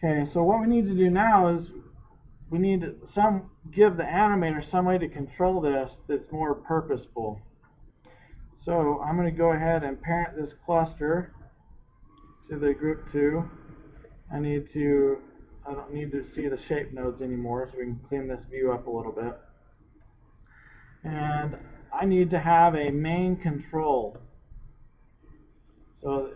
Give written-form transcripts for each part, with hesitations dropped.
Okay, so what we need to do now is we need to give the animator some way to control this that's more purposeful. So I'm going to go ahead and parent this cluster to the group 2. I don't need to see the shape nodes anymore, so we can clean this view up a little bit. And I need to have a main control. So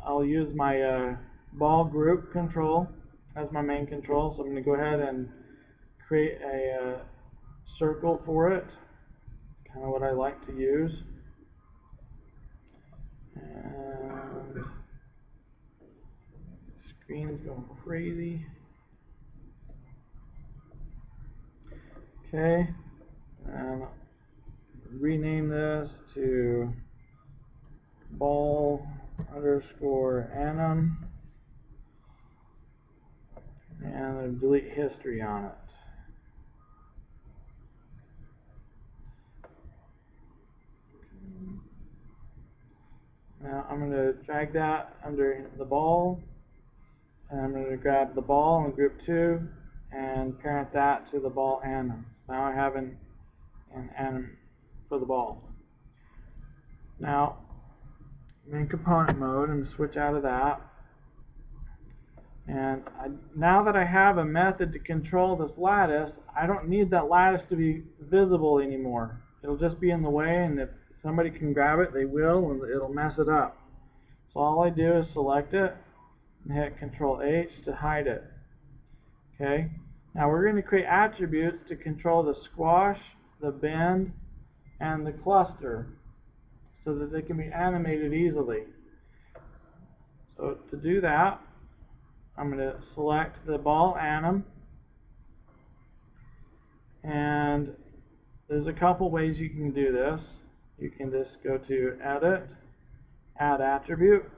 I'll use my ball group control as my main control. So I'm going to go ahead and create a circle for it, kind of what I like to use. And the screen's going crazy. Okay, and rename this to ball_anim, and then delete history on it. Now I'm going to drag that under the ball, and I'm going to grab the ball in group 2 and parent that to the ball anim. Now I have an anim for the ball. Now I'm in component mode. I'm going to switch out of that. And now that I have a method to control this lattice, I don't need that lattice to be visible anymore. It'll just be in the way, and if somebody can grab it, they will, and it'll mess it up. So all I do is select it and hit Control H to hide it. Okay. Now we're going to create attributes to control the squash, the bend, and the cluster so that they can be animated easily. So to do that, I'm going to select the ball anim, and there's a couple ways you can do this. You can just go to Edit, Add Attribute,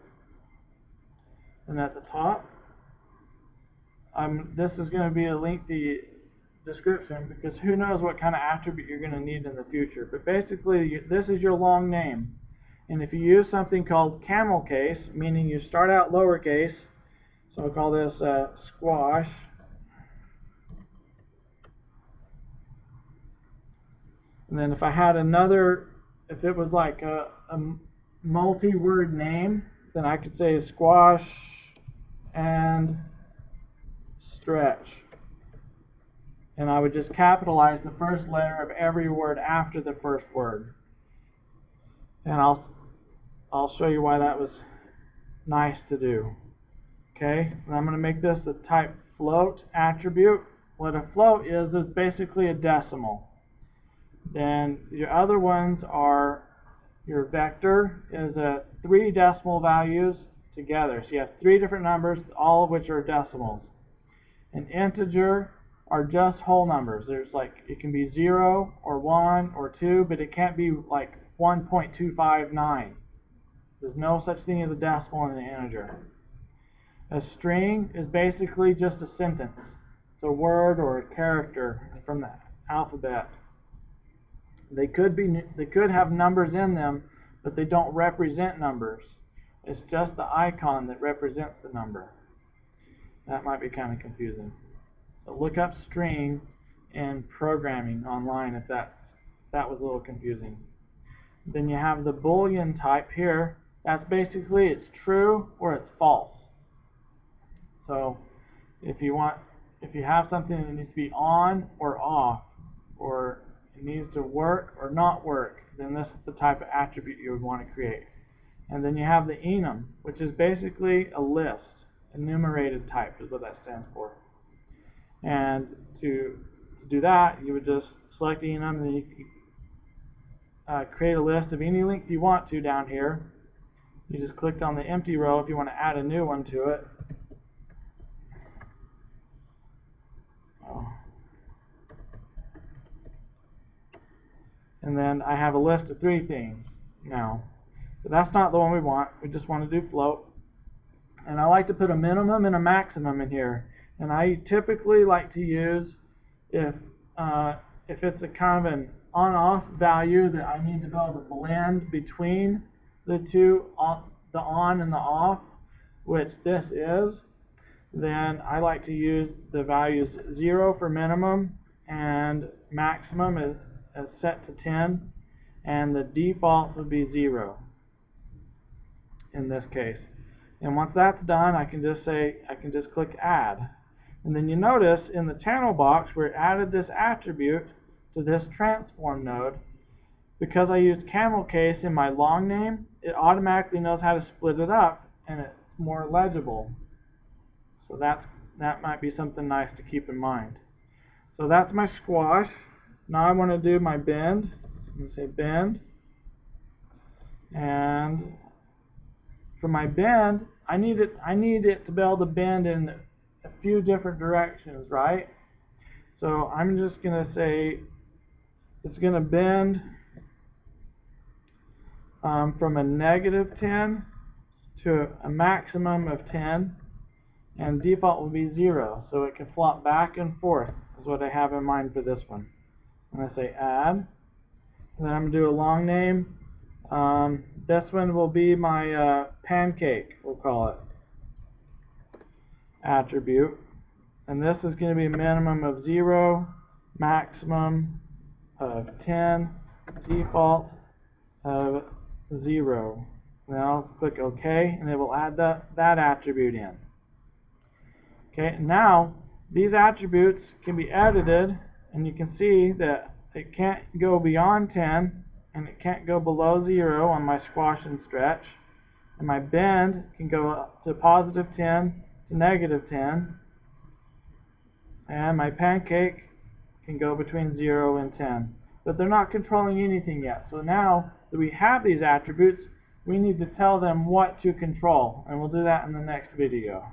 and at the top, this is going to be a lengthy description because who knows what kind of attribute you're going to need in the future. But basically, this is your long name. And if you use something called camel case, meaning you start out lowercase, so I'll call this squash, and then if I had another, if it was like a multi-word name, then I could say squash and stretch. And I would just capitalize the first letter of every word after the first word. And I'll show you why that was nice to do. Okay, and I'm going to make this a type float attribute. What a float is basically a decimal. Then your other ones are, your vector is 3 decimal values together. So you have 3 different numbers, all of which are decimals. An integer are just whole numbers. There's it can be 0 or 1 or 2, but it can't be like 1.259. There's no such thing as a decimal in an integer. A string is basically just a sentence. It's a word or a character from the alphabet. They could have numbers in them, but they don't represent numbers. It's just the icon that represents the number. That might be kind of confusing. So look up string in programming online if that was a little confusing. Then you have the Boolean type here. That's basically it's true or it's false. So if you have something that needs to be on or off, or it needs to work or not work, then this is the type of attribute you would want to create. And then you have the enum, which is basically a list. Enumerated type is what that stands for. And to do that, you would just select enum, and then you can create a list of any length you want to down here. You just click on the empty row if you want to add a new one to it. And then I have a list of 3 things now. But that's not the one we want. We just want to do float. And I like to put a minimum and a maximum in here. And I typically like to use, if it's a kind of an on-off value that I need to be able to blend between the two, the on and the off, which this is, then I like to use the values 0 for minimum, and maximum is set to 10, and the default would be 0 in this case. And once that's done, I can just click add. And then you notice in the channel box where it added this attribute to this transform node, because I used camel case in my long name, it automatically knows how to split it up and it's more legible. So that might be something nice to keep in mind. So that's my squash. Now I want to do my bend. I'm going to say bend. And for my bend, I need it to be able to bend in a few different directions, right? So I'm just going to say it's going to bend from a -10 to a maximum of 10, and default will be 0, so it can flop back and forth is what I have in mind for this one. I'm going to say add, and then I'm going to do a long name. This one will be my pancake, we'll call it, attribute. And this is going to be a minimum of 0, maximum of 10, default of 0. Now click OK, and it will add that attribute in. Okay, now these attributes can be edited, and you can see that it can't go beyond 10, and it can't go below 0 on my squash and stretch. And my bend can go up to +10 to -10. And my pancake can go between 0 and 10. But they're not controlling anything yet. So now that we have these attributes, we need to tell them what to control. And we'll do that in the next video.